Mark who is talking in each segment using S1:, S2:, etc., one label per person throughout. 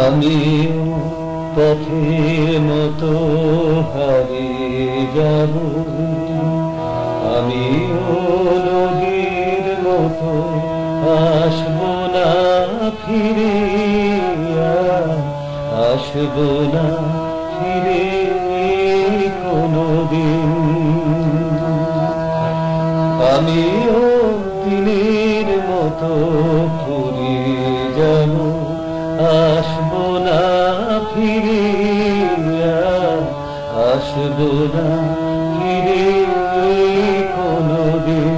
S1: আমিও পথের মতো হারিয়ে যাব, আমিও নদীর মতো আসব না ফিরে, আসব না ফিরে কোনদিন। আমিও দিনের মতো ফুরিয়ে যাব, আসব না ফিরে, আসব না ফিরে কোনদিন।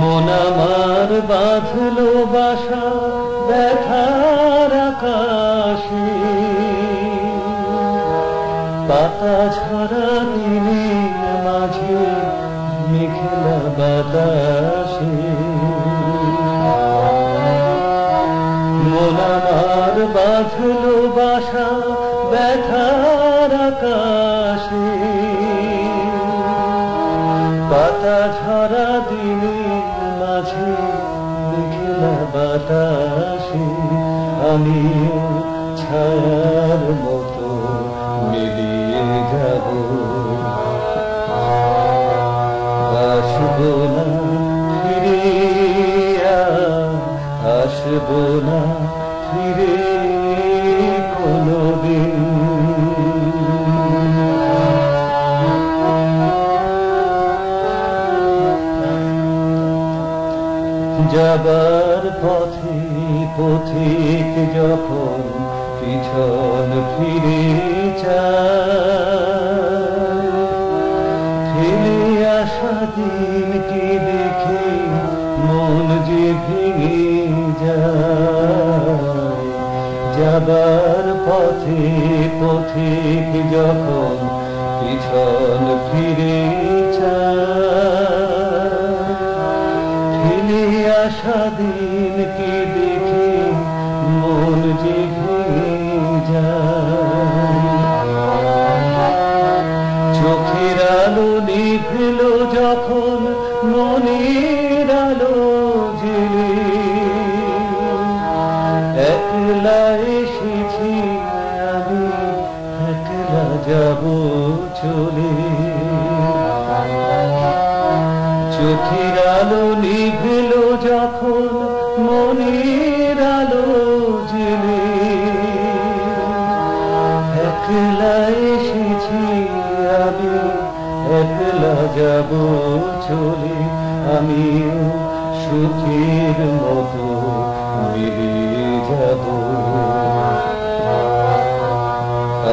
S1: মন আমার বাঁধলো বাসা ব্যথার আকাশে, পাতা ঝরা দিনের মাঝে মেঘলা বাতাসে। মন আমার বাঁধলো বাসা ব্যথার আকাশে, পাতা ঝরা দিনের মাঝে মেঘলা বাতাসে। আমিও ছায়ার মতো মিলিয়ে যাব, আসব না ফিরে, আসব না ফিরে কোনদিন। যাবার পথে পথিক যখন পিছন ফিরে চায়, ফেলে আসা দিনকে দেখে মন যে ভেঙে যায়। যাবার পথে পথিক যখন পিছন ফিরে চায়, ফেলে আসা দিনকে দেখে মন যে ভেঙে যায়। চোখের আলো নিভল যখন মনের আলো জেলে, একলা এসেছি আমি, একলা যাব চলে। চোখের আলো নিভল যখন মনের আলো জেলে, একলা এসেছি আমি, একলা যাব চলে। আমিও সুখের মতো মিলিয়ে যাব,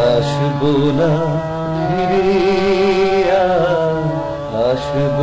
S1: আসব না ফিরে, আসব